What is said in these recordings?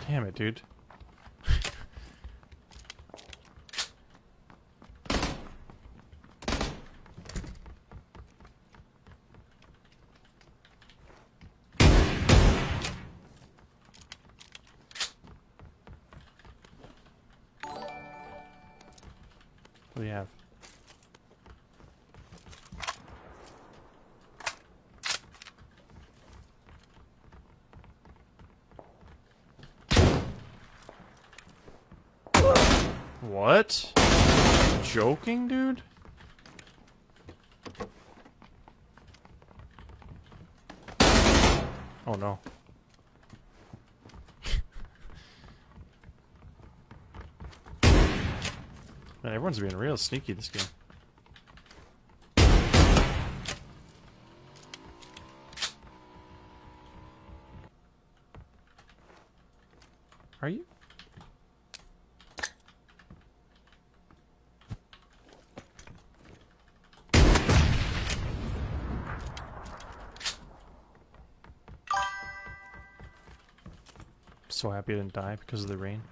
Damn it, dude. What do you have? What? Joking, dude? Oh no. Man, everyone's being real sneaky this game. Are you? So happy I didn't die because of the rain.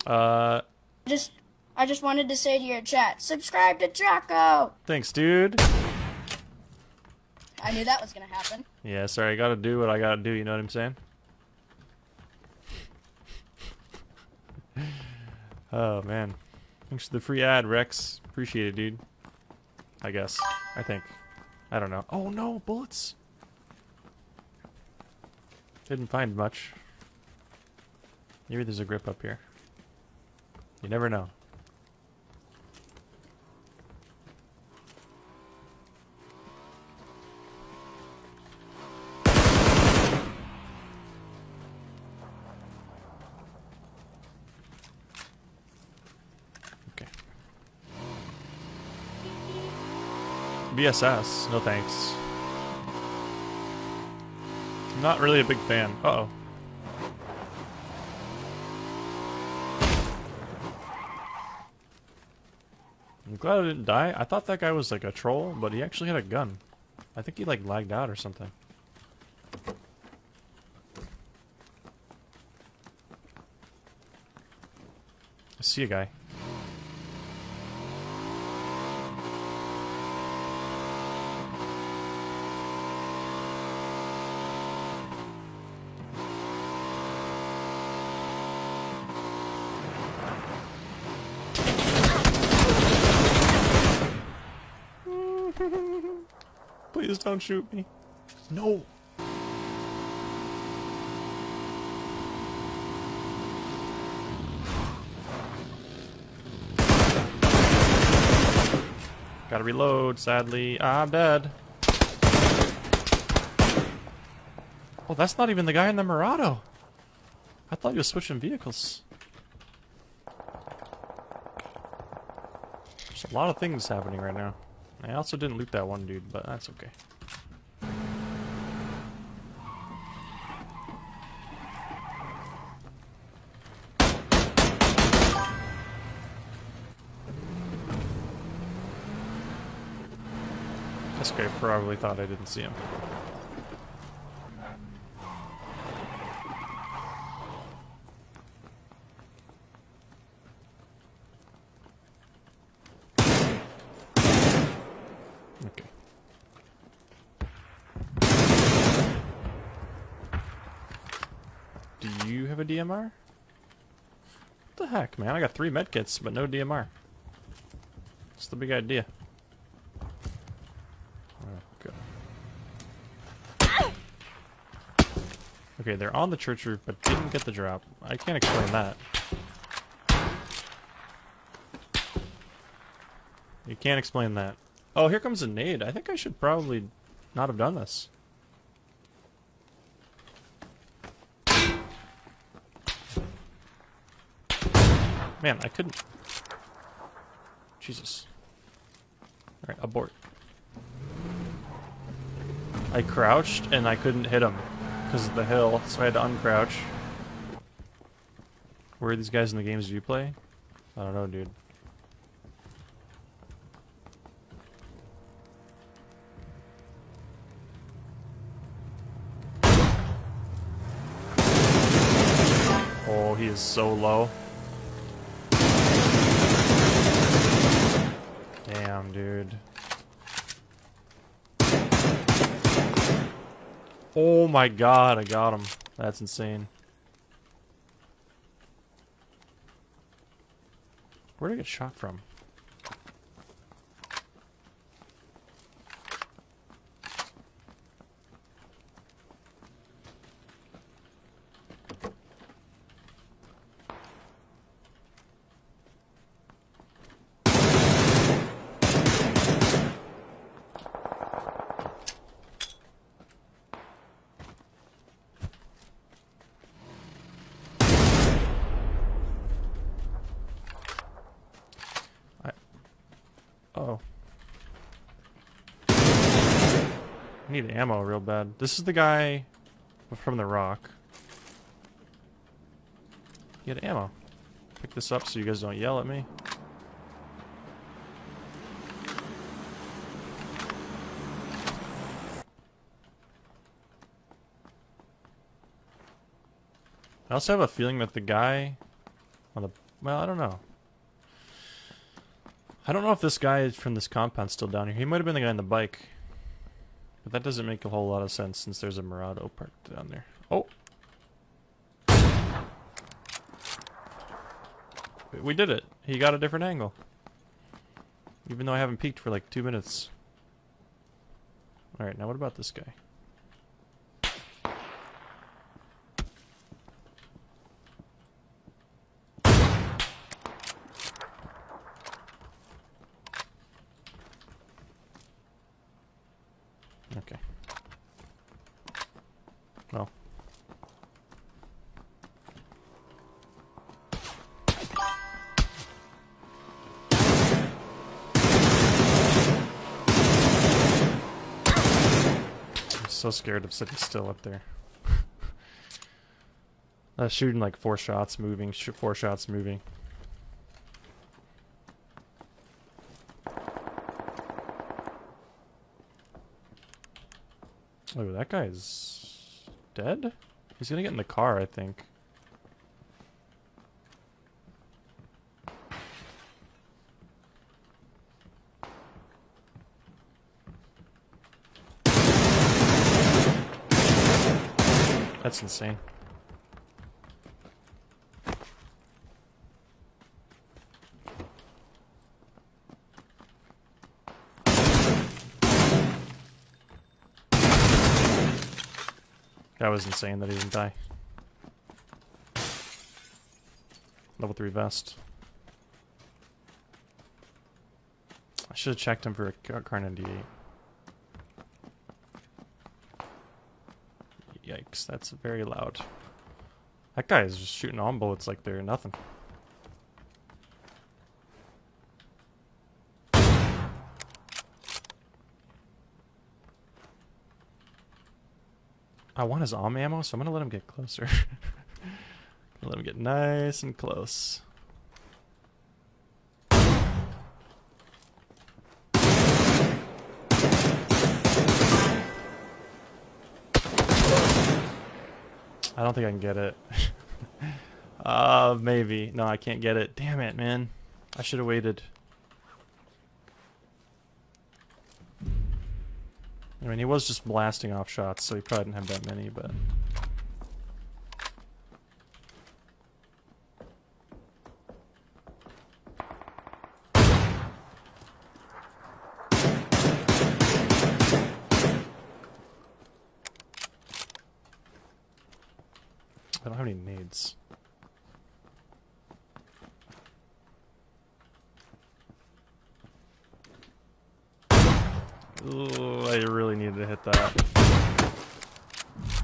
I just wanted to say to your chat, subscribe to Jocko! Thanks, dude. I knew that was gonna happen. Yeah, sorry, I gotta do what I gotta do, you know what I'm saying? Oh, man. Thanks for the free ad, Rex. Appreciate it, dude. I guess. I think. I don't know. Oh, no! Bullets! Didn't find much. Maybe there's a grip up here. You never know. Okay. BSS, no thanks. I'm not really a big fan. Uh-oh. I'm glad I didn't die. I thought that guy was like a troll, but he actually had a gun. I think he like lagged out or something. I see a guy. Please don't shoot me. No. Gotta reload, sadly. I'm dead. Oh, that's not even the guy in the Murado. I thought he was switching vehicles. There's a lot of things happening right now. I also didn't loot that one dude, but that's okay. This guy probably thought I didn't see him. Okay. Do you have a DMR? What the heck, man? I got 3 medkits, but no DMR. What's the big idea? Okay, they're on the church roof, but didn't get the drop. I can't explain that. You can't explain that. Oh, here comes a nade. I think I should probably not have done this. Man, I couldn't... Jesus. Alright, abort. I crouched and I couldn't hit him because of the hill, so I had to uncrouch. Where are these guys in the games you play? I don't know, dude. is so low. Damn, dude. Oh my god, I got him. That's insane. Where did I get shot from? Oh. I need ammo real bad. This is the guy from the rock. Get ammo. Pick this up so you guys don't yell at me. I also have a feeling that the guy on the... Well, I don't know. I don't know if this guy from this compound's still down here. He might have been the guy on the bike. But that doesn't make a whole lot of sense since there's a Murado parked down there. Oh! We did it. He got a different angle. Even though I haven't peeked for like 2 minutes. Alright, now what about this guy? Okay. Well. I'm so scared of sitting still up there. Shooting like 4 shots, moving, 4 shots, moving. Oh, that guy's dead? He's gonna get in the car, I think. That's insane. That was insane that he didn't die. Level 3 vest. I should have checked him for a car 98. Yikes, that's very loud. That guy is just shooting on bullets like they're nothing. I want his arm ammo, so I'm gonna let him get closer. Let him get nice and close. I don't think I can get it. Maybe. No, I can't get it. Damn it, man. I should have waited. I mean, he was just blasting off shots, so he probably didn't have that many, but... I don't have any nades. Ooh, I really needed to hit that.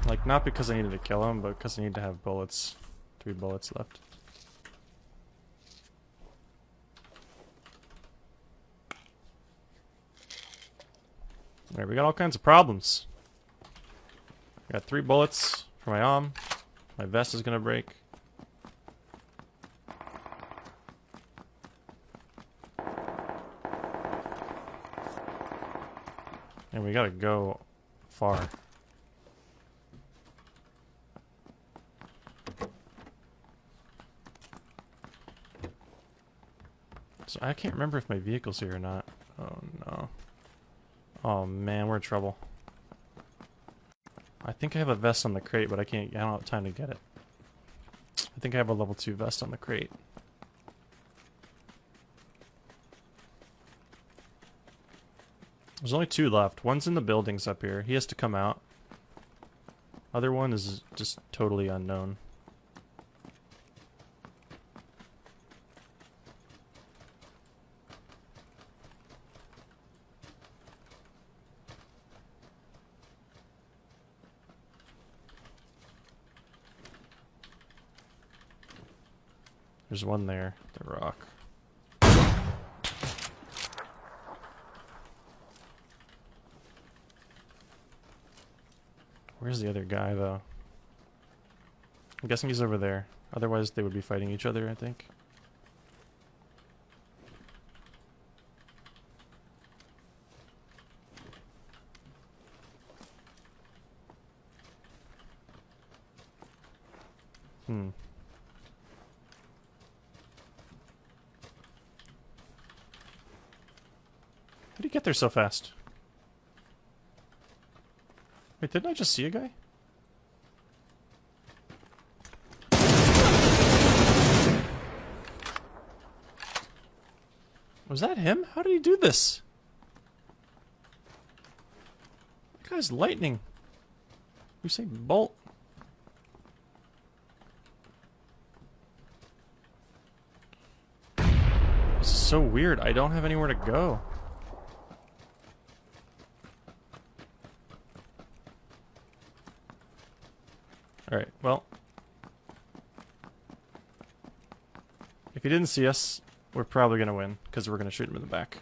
Like, not because I needed to kill him, but because I need to have bullets. 3 bullets left. Alright, we got all kinds of problems. I got 3 bullets for my arm. My vest is gonna break. And we gotta go far. So I can't remember if my vehicle's here or not. Oh no. Oh man, we're in trouble. I think I have a vest on the crate, but I don't have time to get it. I think I have a level 2 vest on the crate. There's only 2 left. One's in the buildings up here. He has to come out. Other one is just totally unknown. There's one there, the rock. Where's the other guy, though? I'm guessing he's over there. Otherwise, they would be fighting each other, I think. Hmm. How did he get there so fast? Wait, didn't I just see a guy? Was that him? How did he do this? That guy's lightning. You say bolt? This is so weird. I don't have anywhere to go. Alright, well. If he didn't see us, we're probably going to win, because we're going to shoot him in the back.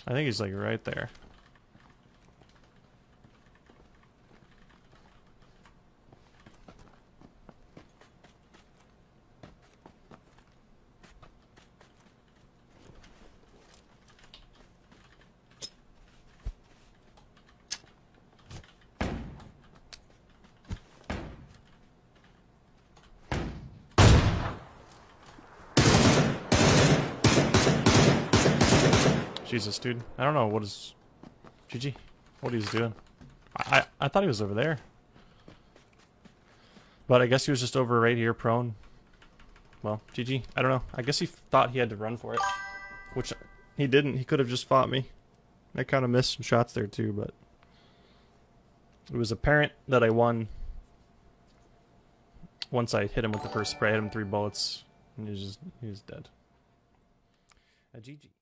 I think he's like right there. Jesus, dude. I don't know what is... GG. What he's doing. I thought he was over there. But I guess he was just over right here, prone. Well, GG. I don't know. I guess he thought he had to run for it. Which he didn't. He could have just fought me. I kind of missed some shots there too, but... It was apparent that I won. Once I hit him with the first spray, I hit him 3 bullets. And he was dead. GG.